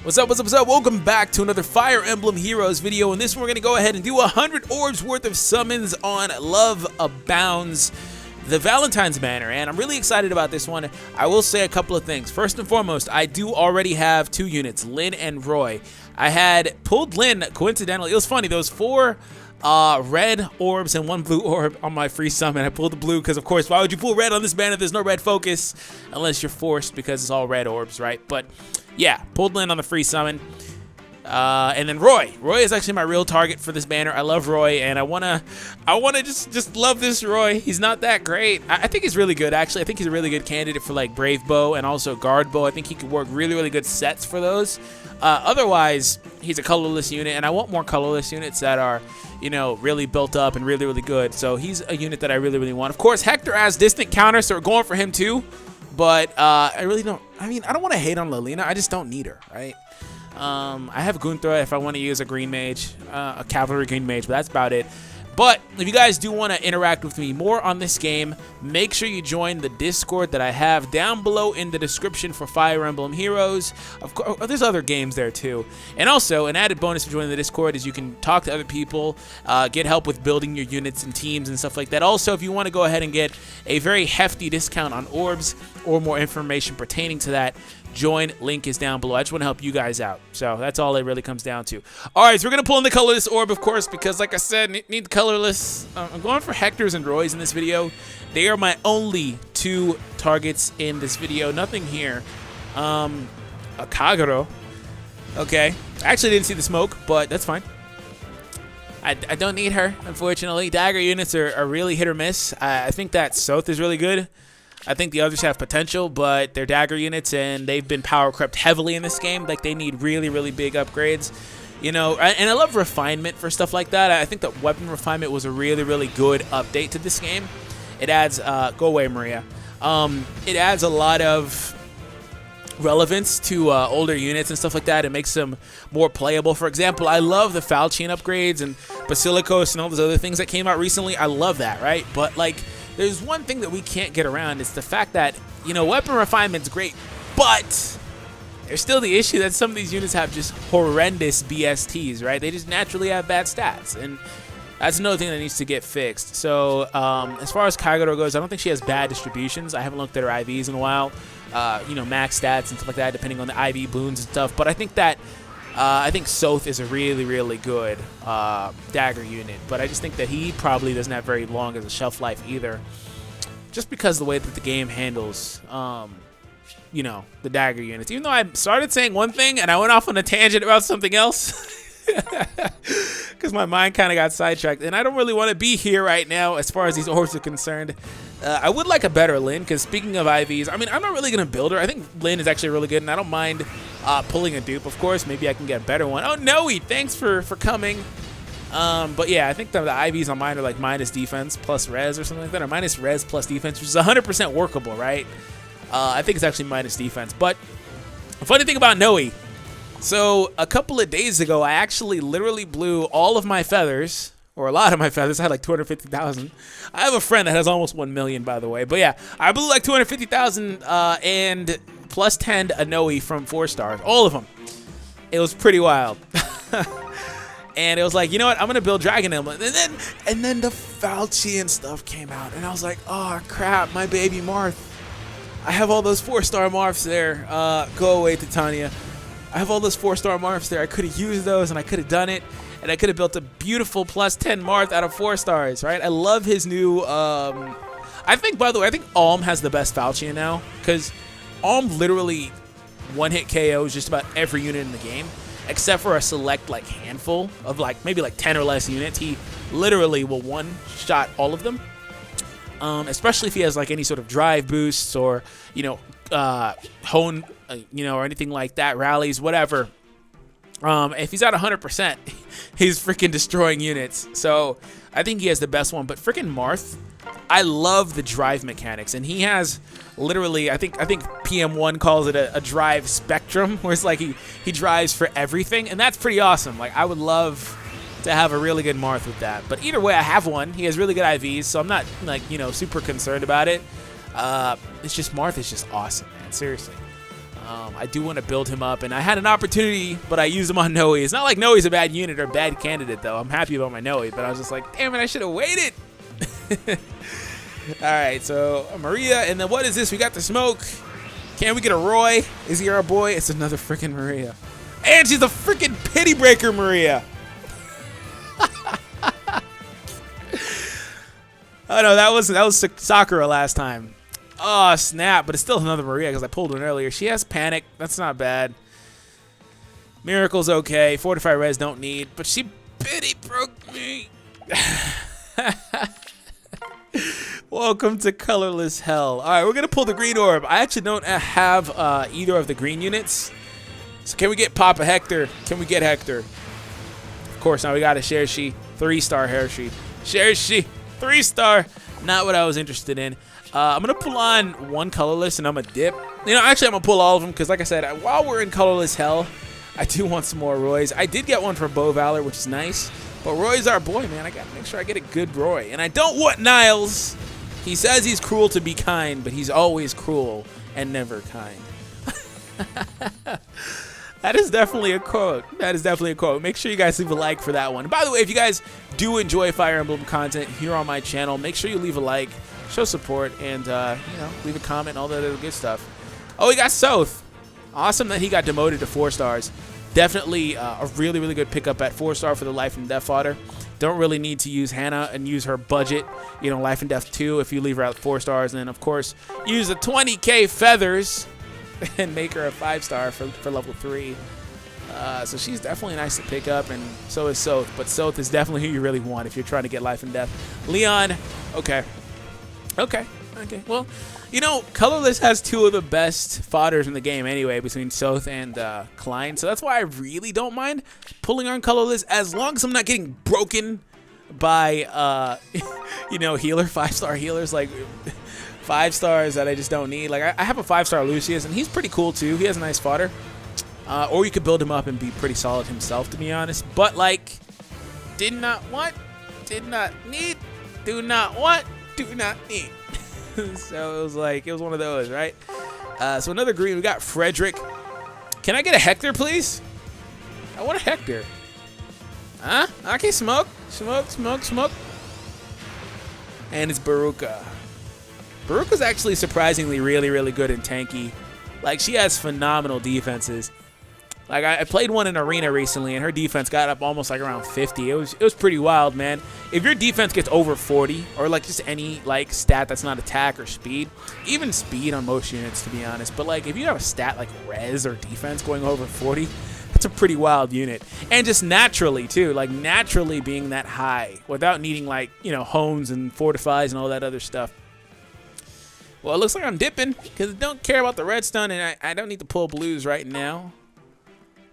What's up, what's up, what's up? Welcome back to another Fire Emblem Heroes video. In this one, we're going to go ahead and do 100 orbs worth of summons on Love Abounds, the Valentine's banner, and I'm really excited about this one. I will say a couple of things. First and foremost, I do already have two units, Lyn and Roy. I had pulled Lyn, coincidentally. It was funny, those four red orbs and one blue orb on my free summon. I pulled the blue because, of course, why would you pull red on this banner? There's no red focus unless you're forced because it's all red orbs, right? But yeah, pulled Lyn on the free summon. And then Roy. Roy is actually my real target for this banner. I love Roy, and I wanna just love this Roy. He's not that great. I think he's really good, actually. I think he's a really good candidate for like Brave Bow and also Guard Bow. I think he could work really good sets for those. Otherwise, he's a colorless unit, and I want more colorless units that are, you know, really built up and really good. So he's a unit that I really want. Of course, Hector has distant counter, so we're going for him too. But I really don't. I mean, I don't want to hate on Lilina. I just don't need her, right? I have Gunthra if I want to use a green mage, a cavalry green mage, but that's about it. But if you guys do want to interact with me more on this game, make sure you join the Discord that I have down below in the description for Fire Emblem Heroes. Of course, there's other games there too. And also, an added bonus for joining the Discord is you can talk to other people, get help with building your units and teams and stuff like that. Also, if you want to go ahead and get a very hefty discount on orbs or more information pertaining to that, join, link is down below. I just want to help you guys out. So that's all it really comes down to. All right, so we're going to pull in the colorless orb, of course, because like I said, need the colorless. I'm going for Hectors and Roys in this video. They are my only two targets in this video. Nothing here. A Kagero. Okay. I actually didn't see the smoke, but that's fine. I don't need her, unfortunately. Dagger units are really hit or miss. I think that Soth is really good. I think the others have potential, but they're dagger units, and they've been power crept heavily in this game. Like, they need really big upgrades, you know. And I love refinement for stuff like that. I think that weapon refinement was a really good update to this game. It adds, go away, Maria. It adds a lot of relevance to older units and stuff like that. It makes them more playable. For example, I love the Falchion upgrades and Basilicos and all those other things that came out recently. I love that, right? But, like, there's one thing that we can't get around. It's the fact that, you know, weapon refinement's great, but there's still the issue that some of these units have just horrendous BSTs, right? They just naturally have bad stats, and that's another thing that needs to get fixed. So as far as Kagero goes, I don't think she has bad distributions. I haven't looked at her IVs in a while, you know, max stats and stuff like that, depending on the IV boons and stuff. But I think that Soth is a really good dagger unit, but I just think that he probably doesn't have very long as a shelf life either, just because of the way that the game handles, you know, the dagger units. Even though I started saying one thing and I went off on a tangent about something else, because my mind kind of got sidetracked, and I don't really want to be here right now as far as these orbs are concerned. I would like a better Lyn, because speaking of IVs, I mean, I'm not really going to build her. I think Lyn is actually really good, and I don't mind pulling a dupe, of course. Maybe I can get a better one. Oh, Noe, thanks for coming. But yeah, I think the IVs on mine are like minus defense plus res or something like that, or minus res plus defense, which is 100% workable, right? I think it's actually minus defense. But the funny thing about Noe, so a couple of days ago, I actually literally blew all of my feathers, or a lot of my feathers. I had like 250,000. I have a friend that has almost 1 million, by the way. But yeah, I blew like 250,000 and plus 10 a Noe from 4 stars. All of them. It was pretty wild. And it was like, you know what? I'm going to build Dragon Emblem. And then the Falchion stuff came out. And I was like, oh, crap, my baby Marth. I have all those 4-star Marths there. Go away, Titania. I have all those 4-star Marths there. I could have used those, and I could have done it. And I could have built a beautiful plus 10 Marth out of 4 stars, right? I love his new, I think, by the way, I think Alm has the best Falchion now, because Alm literally one-hit KOs just about every unit in the game, except for a select, like, handful of, like, maybe, like, 10 or less units. He literally will one-shot all of them, especially if he has, like, any sort of drive boosts or, you know, hone, you know, or anything like that, rallies, whatever. If he's at 100%, he's freaking destroying units. So I think he has the best one. But freaking Marth, I love the drive mechanics, and he has literally, I think PM1 calls it a drive spectrum, where it's like he drives for everything, and that's pretty awesome. Like, I would love to have a really good Marth with that. But either way, I have one. He has really good IVs, so I'm not, like, you know, super concerned about it. It's just Marth is just awesome, man. Seriously. I do want to build him up, and I had an opportunity, but I used him on Noe. It's not like Noe's a bad unit or bad candidate, though. I'm happy about my Noe, but I was just like, damn it, I should have waited. All right, so Maria, and then what is this? We got the smoke. Can we get a Roy? Is he our boy? It's another freaking Maria. And she's a freaking pity breaker Maria. Oh, no, that was Sakura last time. Oh, snap, but it's still another Maria because I pulled one earlier. She has panic. That's not bad. Miracle's okay. Fortify res don't need, but she pity broke me. Welcome to colorless hell. All right, we're going to pull the green orb. I actually don't have either of the green units. So can we get Papa Hector? Can we get Hector? Of course, now we got a Shershi. 3-star Hershey. Shershi. 3-star. Not what I was interested in. I'm going to pull on one colorless and I'm going to dip. You know, actually, I'm going to pull all of them because, like I said, while we're in colorless hell, I do want some more Roys. I did get one for Bo Valor, which is nice. But Roy's our boy, man. I got to make sure I get a good Roy. And I don't want Niles. He says he's cruel to be kind, but he's always cruel and never kind. That is definitely a quote. That is definitely a quote. Make sure you guys leave a like for that one. And by the way, if you guys do enjoy Fire Emblem content here on my channel, make sure you leave a like, show support, and leave a comment and all that other good stuff. Oh, we got Soth. Awesome that he got demoted to 4 stars. Definitely a really, really good pickup at 4-star for the Life and Death fodder. Don't really need to use Hannah and use her budget, Life and Death 2 if you leave her out 4 stars. And then, of course, use the 20k feathers and make her a 5-star for level 3. So she's definitely nice to pick up, and so is Soth. But Soth is definitely who you really want if you're trying to get Life and Death. Leon, okay. Well, colorless has 2 of the best fodders in the game anyway, between Soth and Klein. So that's why I really don't mind pulling on colorless, as long as I'm not getting broken by, healer, 5-star healers, like 5 stars that I just don't need. Like, I have a 5-star Lucius, and he's pretty cool too. He has a nice fodder. Or you could build him up and be pretty solid himself, to be honest. But, like, did not want, did not need, do not want, do not need. So it was one of those, right? So another green. We got Frederick. Can I get a Hector, please? I want a Hector. Huh? Okay, smoke. And it's Baruka. Baruka's actually surprisingly really, really good and tanky. Like, she has phenomenal defenses. Like, I played one in Arena recently, and her defense got up almost like around 50. It was pretty wild, man. If your defense gets over 40, or like just any like stat that's not attack or speed, even speed on most units, to be honest. But like, if you have a stat like res or defense going over 40, that's a pretty wild unit. And just naturally too, like naturally being that high without needing like homes and fortifies and all that other stuff. Well, it looks like I'm dipping because I don't care about the redstone, and I don't need to pull blues right now.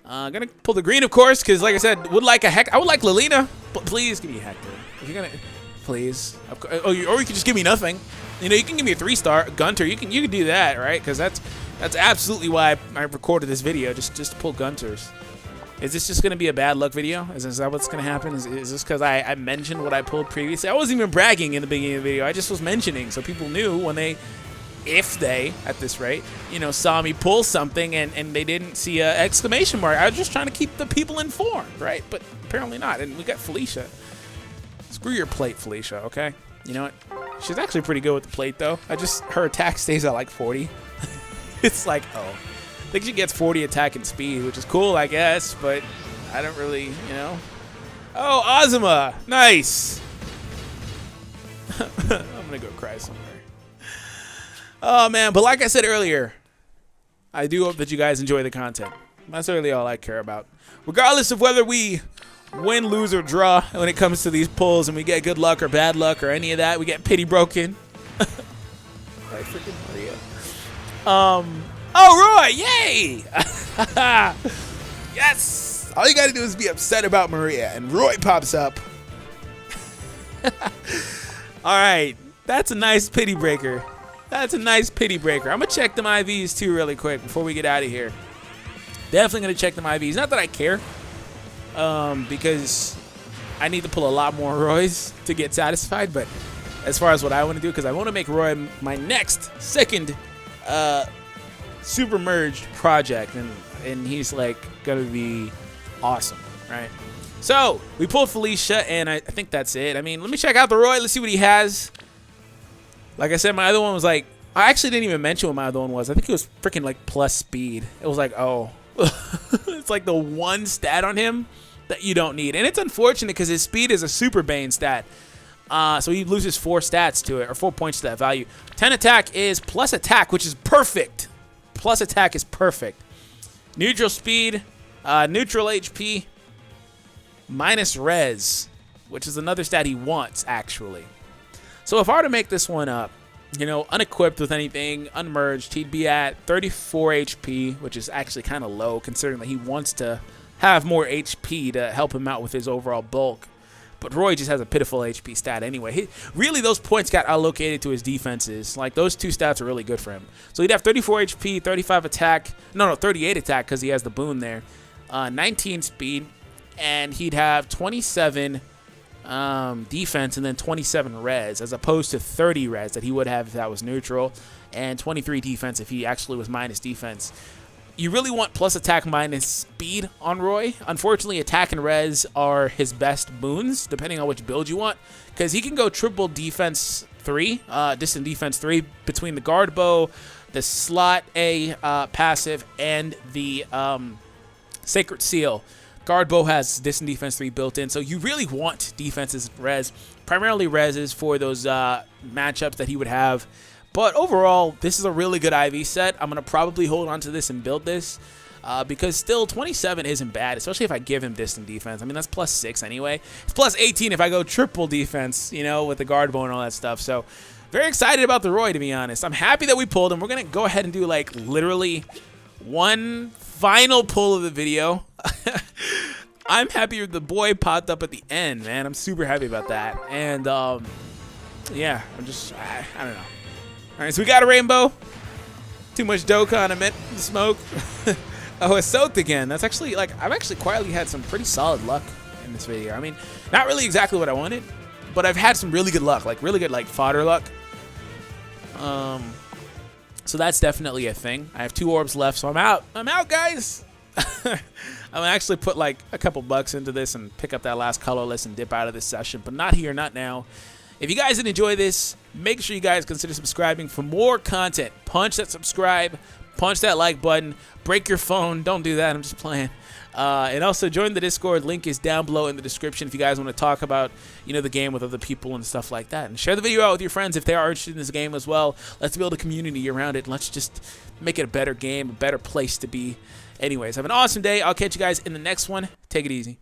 Gonna pull the green, of course, because like I said, I would like Lilina, but please give me a Hector. If you're gonna, please. Or you could just give me nothing. You can give me a 3-star Gunter. You can do that, right? Because that's absolutely why I recorded this video, just to pull Gunters. Is this just gonna be a bad luck video? Is that what's gonna happen? Is this because I mentioned what I pulled previously? I wasn't even bragging in the beginning of the video. I just was mentioning, so people knew when they. If they, at this rate, saw me pull something and they didn't see an exclamation mark. I was just trying to keep the people informed, right? But apparently not. And we got Felicia. Screw your plate, Felicia, okay? You know what? She's actually pretty good with the plate, though. Her attack stays at like 40. It's like, I think she gets 40 attack and speed, which is cool, I guess, but I don't really, Oh, Ozma! Nice! I'm gonna go cry somewhere. Oh, man, but like I said earlier, I do hope that you guys enjoy the content. That's really all I care about. Regardless of whether we win, lose, or draw when it comes to these pulls and we get good luck or bad luck or any of that, we get pity broken. I freaking Maria. Oh, Roy, yay! Yes! All you gotta do is be upset about Maria, and Roy pops up. All right, that's a nice pity breaker. That's a nice pity breaker. I'm going to check them IVs too really quick before we get out of here. Definitely going to check them IVs. Not that I care, because I need to pull a lot more Roys to get satisfied. But as far as what I want to do, because I want to make Roy my next second super merged project, and he's like gonna be awesome, right? So we pulled Felicia, and I think that's it. I mean, let me check out the Roy. Let's see what he has. Like I said, my other one was like, I actually didn't even mention what my other one was. I think it was freaking like plus speed. It was like, oh, it's like the one stat on him that you don't need, and it's unfortunate because his speed is a super bane stat. So he loses 4 stats to it, or 4 points to that value. 10 attack is plus attack, which is perfect. Plus attack is perfect. Neutral speed, neutral HP, minus res, which is another stat he wants, actually. So if I were to make this one up, you know, unequipped with anything, unmerged, he'd be at 34 HP, which is actually kind of low, considering that he wants to have more HP to help him out with his overall bulk. But Roy just has a pitiful HP stat anyway. Really, those points got allocated to his defenses. Like, those 2 stats are really good for him. So he'd have 34 HP, 35 attack. No, 38 attack because he has the boon there. 19 speed. And he'd have 27 defense and then 27 res, as opposed to 30 res that he would have if that was neutral. And 23 defense if he actually was minus defense. You really want plus attack minus speed on Roy. Unfortunately, attack and res are his best boons, depending on which build you want, because he can go triple defense 3, distant defense 3, between the guard bow, the slot A passive, and the sacred seal. Guard bow has distant defense 3 built in, so you really want defenses res. Primarily res is for those matchups that he would have. But overall, this is a really good IV set. I'm going to probably hold on to this and build this because still 27 isn't bad, especially if I give him distant defense. I mean, that's plus 6 anyway. It's plus 18 if I go triple defense, you know, with the guard bow and all that stuff. So very excited about the Roy, to be honest. I'm happy that we pulled him. We're going to go ahead and do like literally one final pull of the video. I'm happy the boy popped up at the end, man. I'm super happy about that. And yeah, I don't know. All right, so we got a rainbow. Too much dough condiment, smoke. Oh, it's soaked again. That's actually, like, I've actually quietly had some pretty solid luck in this video. I mean, not really exactly what I wanted, but I've had some really good luck, like really good, like, fodder luck. So that's definitely a thing. I have 2 orbs left, so I'm out. I'm out, guys. I'm gonna actually put like a couple bucks into this and pick up that last colorless and dip out of this session, but not here, not now. If you guys did enjoy this, make sure you guys consider subscribing for more content. Punch that subscribe, punch that like button, break your phone. Don't do that, I'm just playing. And also join the Discord. Link is down below in the description if you guys want to talk about, you know, the game with other people and stuff like that. And share the video out with your friends if they are interested in this game as well. Let's build a community around it. And let's just make it a better game, a better place to be. Anyways, have an awesome day. I'll catch you guys in the next one. Take it easy.